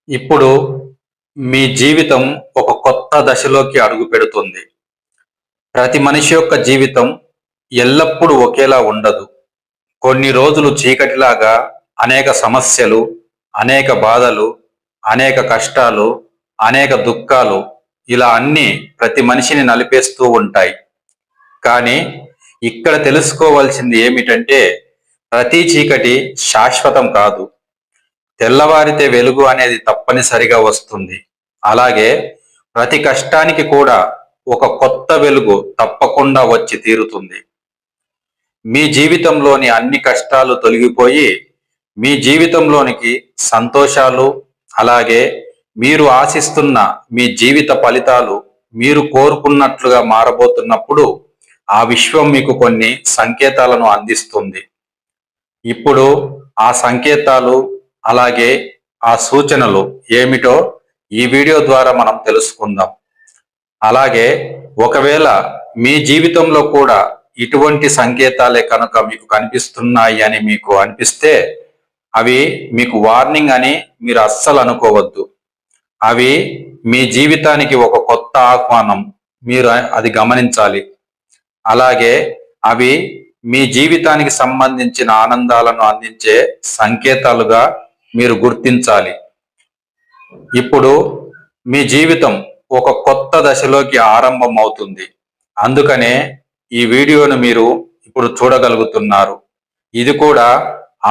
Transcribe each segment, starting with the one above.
ఇప్పుడు మీ జీవితం ఒక కొత్త దశలోకి అడుగుపెడుతుంది. ప్రతి మనిషి యొక్క జీవితం ఎల్లప్పుడూ ఒకేలా ఉండదు. కొన్ని రోజులు చీకటిలాగా అనేక సమస్యలు, అనేక బాధలు, అనేక కష్టాలు, అనేక దుఃఖాలు ఇలా అన్నీ ప్రతి మనిషిని నలిపేస్తూ ఉంటాయి. కానీ ఇక్కడ తెలుసుకోవాల్సింది ఏమిటంటే ప్రతి చీకటి శాశ్వతం కాదు. తెల్లవారితే వెలుగు అనేది తప్పనిసరిగా వస్తుంది. అలాగే ప్రతి కష్టానికి కూడా ఒక కొత్త వెలుగు తప్పకుండా వచ్చి తీరుతుంది. మీ జీవితంలోని అన్ని కష్టాలు తొలగిపోయి మీ జీవితంలోనికి సంతోషాలు, అలాగే మీరు ఆశిస్తున్న మీ జీవిత ఫలితాలు మీరు కోరుకున్నట్లుగా మారబోతున్నప్పుడు ఆ విశ్వం మీకు కొన్ని సంకేతాలను అందిస్తుంది. ఇప్పుడు ఆ సంకేతాలు అలాగే ఆ సూచనలు ఏమిటో ఈ వీడియో ద్వారా మనం తెలుసుకుందాం. అలాగే ఒకవేళ మీ జీవితంలో కూడా ఇటువంటి సంకేతాలే కనుక మీకు కనిపిస్తున్నాయి అని మీకు అనిపిస్తే అవి మీకు వార్నింగ్ అని మీరు అస్సలు అనుకోవద్దు. అవి మీ జీవితానికి ఒక కొత్త ఆహ్వానం, మీరు అది గమనించాలి. అలాగే అవి మీ జీవితానికి సంబంధించిన ఆనందాలను అందించే సంకేతాలుగా మీరు గుర్తించాలి. ఇప్పుడు మీ జీవితం ఒక కొత్త దశలోకి ఆరంభం అవుతుంది. అందుకనే ఈ వీడియోను మీరు ఇప్పుడు చూడగలుగుతున్నారు. ఇది కూడా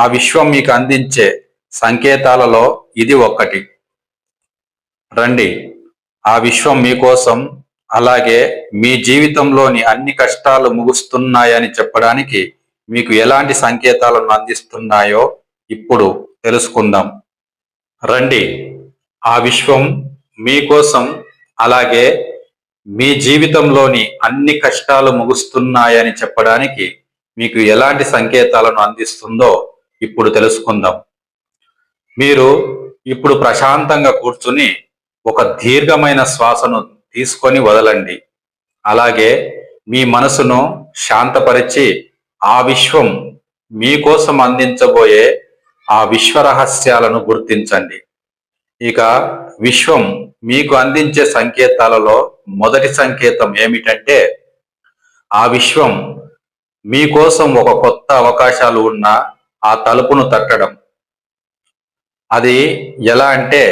ఆ విశ్వం మీకు అందించే సంకేతాలలో ఇది ఒక్కటి. రండి, ఆ విశ్వం మీకోసం అలాగే మీ జీవితంలోని అన్ని కష్టాలు ముగుస్తున్నాయని చెప్పడానికి మీకు ఎలాంటి సంకేతాలను అందిస్తున్నాయో ఇప్పుడు తెలుసుకుందాం. రండి, ఆ విశ్వం మీకోసం అలాగే మీ జీవితంలోని అన్ని కష్టాలు ముగుస్తున్నాయని చెప్పడానికి మీకు ఎలాంటి సంకేతాలను అందిస్తుందో ఇప్పుడు తెలుసుకుందాం. మీరు ఇప్పుడు ప్రశాంతంగా కూర్చుని ఒక దీర్ఘమైన శ్వాసను తీసుకొని వదలండి. అలాగే మీ మనసును శాంతపరిచి ఆ విశ్వం మీకోసం అందించబోయే ఆ విశ్వ రహస్యాలను గుర్తించండి. ఇక విశ్వం మీకు అందించే సంకేతాలలో మొదటి సంకేతం ఏమిటంటే ఆ విశ్వం మీకోసం ఒక కొత్త అవకాశాలు ఉన్న ఆ తలుపును తట్టడం. అది ఎలా అంటే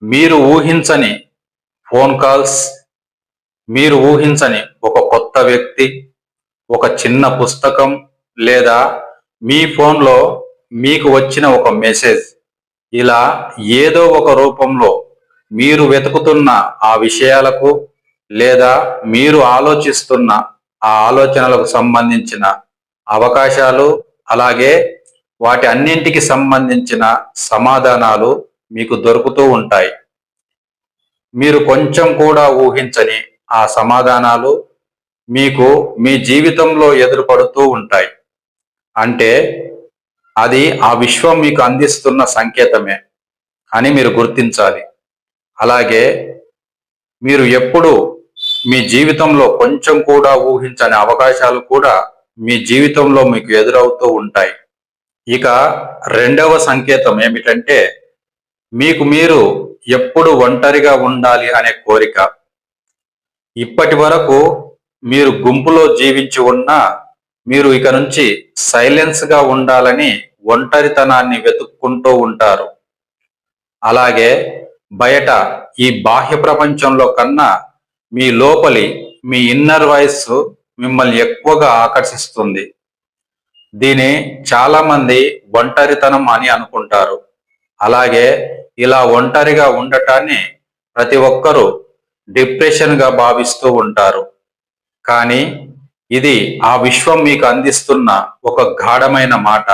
మీరు ఊహించని ఫోన్ కాల్స్, మీరు ఊహించని ఒక కొత్త వ్యక్తి, ఒక చిన్న పుస్తకం, లేదా మీ ఫోన్లో మీకు వచ్చిన ఒక మెసేజ్, ఇలా ఏదో ఒక రూపంలో మీరు వెతుకుతున్న ఆ విషయాలకు లేదా మీరు ఆలోచిస్తున్న ఆ ఆలోచనలకు సంబంధించిన అవకాశాలు, అలాగే వాటి అన్నింటికి సంబంధించిన సమాధానాలు మీకు దొరుకుతూ ఉంటాయి. మీరు కొంచెం కూడా ఊహించని ఆ సమాధానాలు మీకు మీ జీవితంలో ఎదురుపడుతూ ఉంటాయి. అంటే అది ఆ విశ్వం మీకు అందిస్తున్న సంకేతమే అని మీరు గుర్తించాలి. అలాగే మీరు ఎప్పుడు మీ జీవితంలో కొంచెం కూడా ఊహించని అవకాశాలు కూడా మీ జీవితంలో మీకు ఎదురవుతూ ఉంటాయి. ఇక రెండవ సంకేతం ఏమిటంటే మీకు మీరు ఎప్పుడు ఒంటరిగా ఉండాలి అనే కోరిక. ఇప్పటి వరకు మీరు గుంపులో జీవించి ఉన్నా మీరు ఇక నుంచి సైలెన్స్ గా ఉండాలని ఒంటరితనాన్ని వెతుక్కుంటూ ఉంటారు. అలాగే బయట ఈ బాహ్య ప్రపంచంలో కన్నా మీ లోపలి మీ ఇన్నర్ వాయిస్ మిమ్మల్ని ఎక్కువగా ఆకర్షిస్తుంది. దీని చాలా మంది ఒంటరితనం అని అనుకుంటారు. అలాగే ఇలా ఒంటరిగా ఉండటాన్ని ప్రతి ఒక్కరూ డిప్రెషన్ గా భావిస్తూ ఉంటారు. కానీ ఇది ఆ విశ్వం మీకు అందిస్తున్న ఒక గాఢమైన మాట.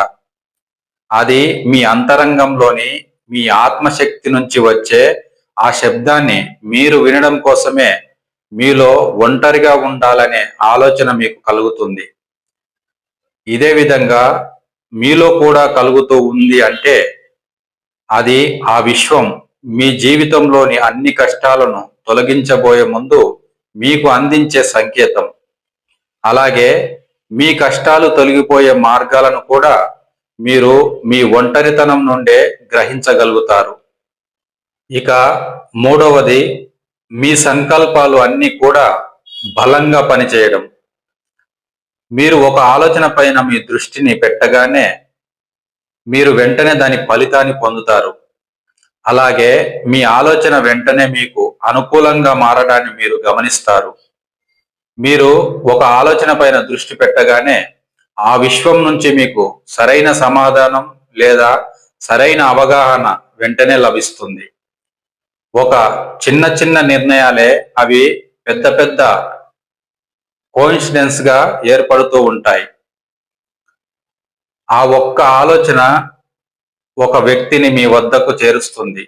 అది మీ అంతరంగంలోని మీ ఆత్మశక్తి నుంచి వచ్చే ఆ శబ్దాన్ని మీరు వినడం కోసమే మీలో ఒంటరిగా ఉండాలనే ఆలోచన మీకు కలుగుతుంది. ఇదే విధంగా మీలో కూడా కలుగుతూ ఉంది అంటే అది ఆ విశ్వం మీ జీవితంలోని అన్ని కష్టాలను తొలగించబోయే ముందు మీకు అందించే సంకేతం. అలాగే మీ కష్టాలు తొలగిపోయే మార్గాలను కూడా మీరు మీ ఒంటరితనం నుండే గ్రహించగలుగుతారు. ఇక మూడవది, మీ సంకల్పాలు అన్నీ కూడా బలంగా పనిచేయడం. మీరు ఒక ఆలోచన పైన మీ దృష్టిని పెట్టగానే మీరు వెంటనే దాని ఫలితాన్ని పొందుతారు. అలాగే మీ ఆలోచన వెంటనే మీకు అనుకూలంగా మారడాన్ని మీరు గమనిస్తారు. మీరు ఒక ఆలోచన పైన దృష్టి పెట్టగానే ఆ విశ్వం నుంచి మీకు సరైన సమాధానం లేదా సరైన అవగాహన వెంటనే లభిస్తుంది. ఒక చిన్న చిన్న నిర్ణయాలే అవి పెద్ద పెద్ద కోయిన్సిడెన్స్ గా ఏర్పడుతూ ఉంటాయి. ఆ ఒక్క ఆలోచన ఒక వ్యక్తిని మీ వద్దకు చేరుస్తుంది.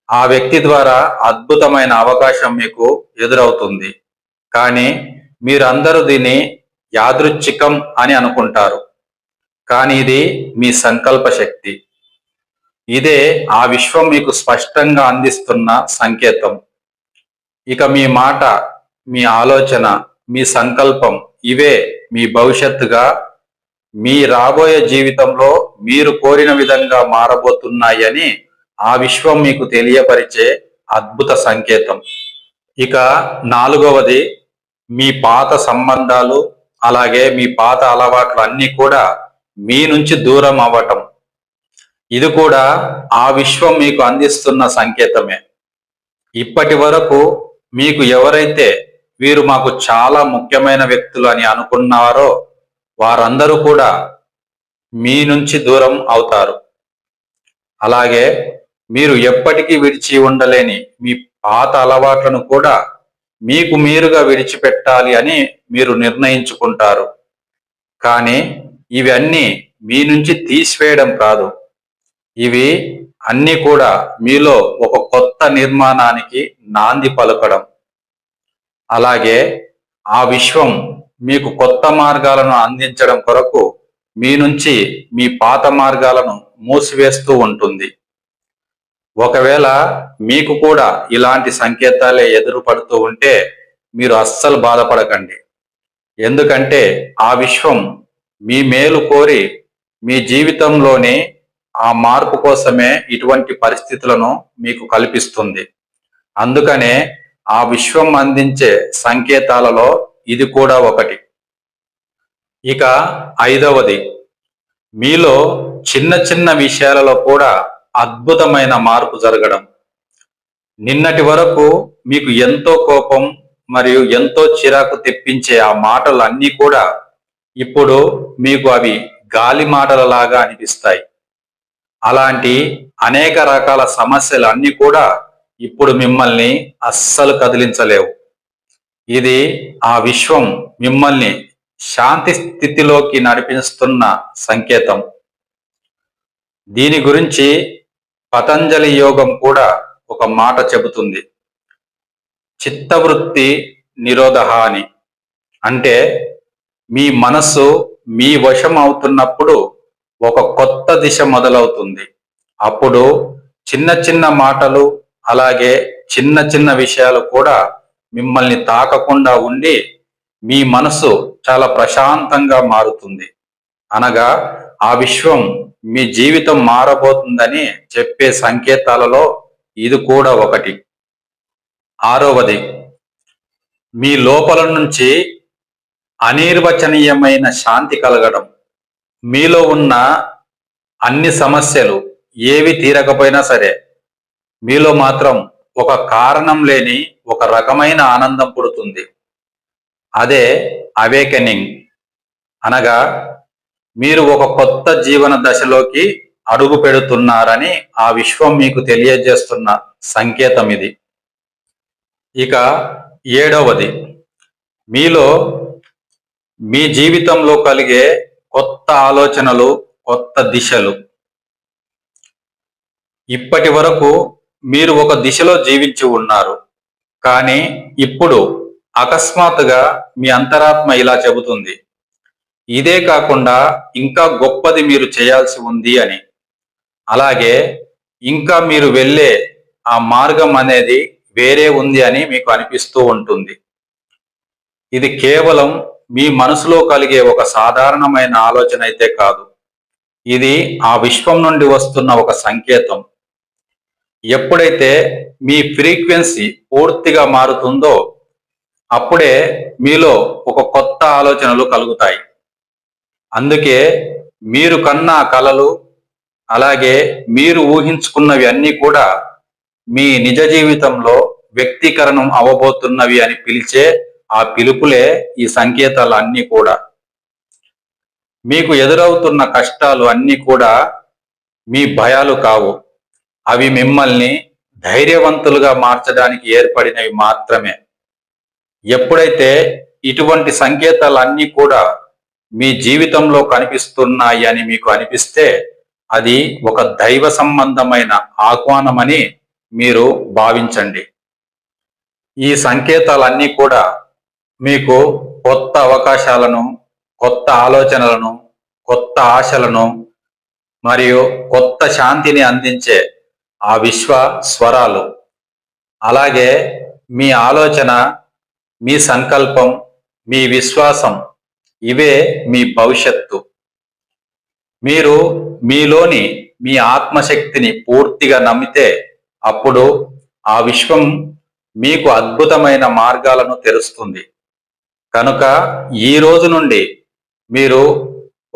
ఆ వ్యక్తి ద్వారా అద్భుతమైన అవకాశం మీకు ఎదురవుతుంది. కానీ మీరందరూ దీన్ని యాదృచ్ఛికం అని అనుకుంటారు. కానీ ఇది మీ సంకల్ప శక్తి. ఇదే ఆ విశ్వం మీకు స్పష్టంగా అందిస్తున్న సంకేతం. ఇక మీ మాట, మీ ఆలోచన, మీ సంకల్పం ఇవే మీ భవిష్యత్తుగా, మీ రాబోయే జీవితంలో మీరు కోరిన విధంగా మారబోతున్నాయని ఆ విశ్వం మీకు తెలియపరిచే అద్భుత సంకేతం. ఇక నాలుగవది, మీ పాత సంబంధాలు అలాగే మీ పాత అలవాట్లు అన్నీ కూడా మీ నుంచి దూరం అవ్వటం. ఇది కూడా ఆ విశ్వం మీకు అందిస్తున్న సంకేతమే. ఇప్పటి వరకు మీకు ఎవరైతే వీరు మాకు చాలా ముఖ్యమైన వ్యక్తులు అని అనుకున్నారో వారందరూ కూడా మీ నుంచి దూరం అవుతారు. అలాగే మీరు ఎప్పటికీ విడిచి ఉండలేని మీ పాత అలవాట్లను కూడా మీకు మీరుగా విడిచిపెట్టాలి అని మీరు నిర్ణయించుకుంటారు. కానీ ఇవన్నీ మీ నుంచి తీసివేయడం కాదు. ఇవి అన్నీ కూడా మీలో ఒక కొత్త నిర్మాణానికి నాంది పలకడం. అలాగే ఆ విశ్వం మీకు కొత్త మార్గాలను అందించడం కొరకు మీ నుంచి మీ పాత మార్గాలను మూసివేస్తూ ఉంటుంది. ఒకవేళ మీకు కూడా ఇలాంటి సంకేతాలే ఎదురుపడుతూ ఉంటే మీరు అస్సలు బాధపడకండి. ఎందుకంటే ఆ విశ్వం మీ మేలు కోరి మీ జీవితంలోని ఆ మార్పు కోసమే ఇటువంటి పరిస్థితులను మీకు కల్పిస్తుంది. అందుకనే ఆ విశ్వం అందించే సంకేతాలలో ఇది కూడా ఒకటి. ఇక ఐదవది, మీలో చిన్న చిన్న విషయాలలో కూడా అద్భుతమైన మార్పు జరగడం. నిన్నటి వరకు మీకు ఎంతో కోపం మరియు ఎంతో చిరాకు తెప్పించే ఆ మాటలు అన్నీ కూడా ఇప్పుడు మీకు అవి గాలి మాటలలాగా అనిపిస్తాయి. అలాంటి అనేక రకాల సమస్యలు అన్నీ కూడా ఇప్పుడు మిమ్మల్ని అస్సలు కదిలించలేవు. ఇది ఆ విశ్వం మిమ్మల్ని శాంతి స్థితిలోకి నడిపిస్తున్న సంకేతం. దీని గురించి పతంజలి యోగం కూడా ఒక మాట చెబుతుంది, చిత్తవృత్తి నిరోధ అని. అంటే మీ మనస్సు మీ వశం అవుతున్నప్పుడు ఒక కొత్త దిశ మొదలవుతుంది. అప్పుడు చిన్న చిన్న మాటలు అలాగే చిన్న చిన్న విషయాలు కూడా మిమ్మల్ని తాకకుండా ఉండి మీ మనసు చాలా ప్రశాంతంగా మారుతుంది. అనగా ఆ విశ్వం మీ జీవితం మారబోతుందని చెప్పే సంకేతాలలో ఇది కూడా ఒకటి. ఆరవది, మీ లోపల నుంచి అనిర్వచనీయమైన శాంతి కలగడం. మీలో ఉన్న అన్ని సమస్యలు ఏవి తీరకపోయినా సరే మీలో మాత్రం ఒక కారణం లేని ఒక రకమైన ఆనందం పుడుతుంది. అదే అవేకెనింగ్. అనగా మీరు ఒక కొత్త జీవన దశలోకి అడుగు పెడుతున్నారని ఆ విశ్వం మీకు తెలియజేస్తున్న సంకేతం ఇది. ఇక ఏడవది, మీలో మీ జీవితంలో కలిగే కొత్త ఆలోచనలు, కొత్త దిశలు. ఇప్పటి వరకు మీరు ఒక దిశలో జీవించి ఉన్నారు. కానీ ఇప్పుడు అకస్మాత్తుగా మీ అంతరాత్మ ఇలా చెబుతుంది, ఇదే కాకుండా ఇంకా గొప్పది మీరు చేయాల్సి ఉంది అని. అలాగే ఇంకా మీరు వెళ్ళే ఆ మార్గం అనేది వేరే ఉంది అని మీకు అనిపిస్తూ ఉంటుంది. ఇది కేవలం మీ మనసులో కలిగే ఒక సాధారణమైన ఆలోచన అయితే కాదు. ఇది ఆ విశ్వం నుండి వస్తున్న ఒక సంకేతం. ఎప్పుడైతే మీ ఫ్రీక్వెన్సీ పూర్తిగా మారుతుందో అప్పుడే మీలో ఒక కొత్త ఆలోచనలు కలుగుతాయి. అందుకే మీరు కన్న కలలు, అలాగే మీరు ఊహించుకున్నవి అన్నీ కూడా మీ నిజ జీవితంలో వ్యక్తీకరణం అవబోతున్నవి అని పిలిచే ఆ పిలుపులే ఈ సంకేతాలు అన్నీ కూడా. మీకు ఎదురవుతున్న కష్టాలు అన్నీ కూడా మీ భయాలు కావు. అవి మిమ్మల్ని ధైర్యవంతులుగా మార్చడానికి ఏర్పడినవి మాత్రమే. ఎప్పుడైతే ఇటువంటి సంకేతాలన్నీ కూడా మీ జీవితంలో కనిపిస్తున్నాయి అని మీకు అనిపిస్తే అది ఒక దైవ సంబంధమైన ఆహ్వానమని మీరు భావించండి. ఈ సంకేతాలన్నీ కూడా మీకు కొత్త అవకాశాలను, కొత్త ఆలోచనలను, కొత్త ఆశలను మరియు కొత్త శాంతిని అందించే ఆ విశ్వ స్వరాలు. అలాగే మీ ఆలోచన, మీ సంకల్పం, మీ విశ్వాసం ఇవే మీ భవిష్యత్తు. మీరు మీలోని మీ ఆత్మశక్తిని పూర్తిగా నమ్మితే అప్పుడు ఆ విశ్వం మీకు అద్భుతమైన మార్గాలను తెరుస్తుంది. కనుక ఈ రోజు నుండి మీరు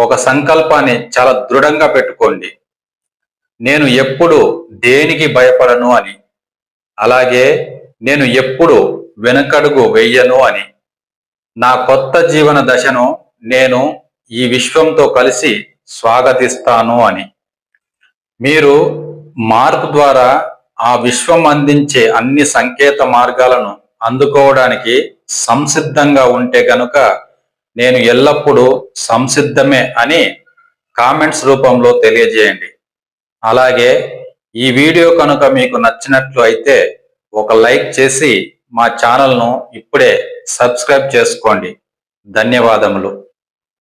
ఒక సంకల్పాన్ని చాలా దృఢంగా పెట్టుకోండి. నేను ఎప్పుడు దేనికి భయపడను అని, అలాగే నేను ఎప్పుడు వెనకడుగు వెయ్యను అని, నా కొత్త జీవన దశను నేను ఈ విశ్వంతో కలిసి స్వాగతిస్తాను అని. మీరు మార్పు ద్వారా ఆ విశ్వం అందించే అన్ని సంకేత మార్గాలను అందుకోవడానికి సంసిద్ధంగా ఉంటే గనుక నేను ఎల్లప్పుడూ సంసిద్ధమే అని కామెంట్స్ రూపంలో తెలియజేయండి. అలాగే ఈ వీడియో కనుక మీకు నచ్చినట్లు అయితే ఒక లైక్ చేసి మా ఛానల్ను ఇప్పుడే సబ్స్క్రైబ్ చేసుకోండి. ధన్యవాదములు.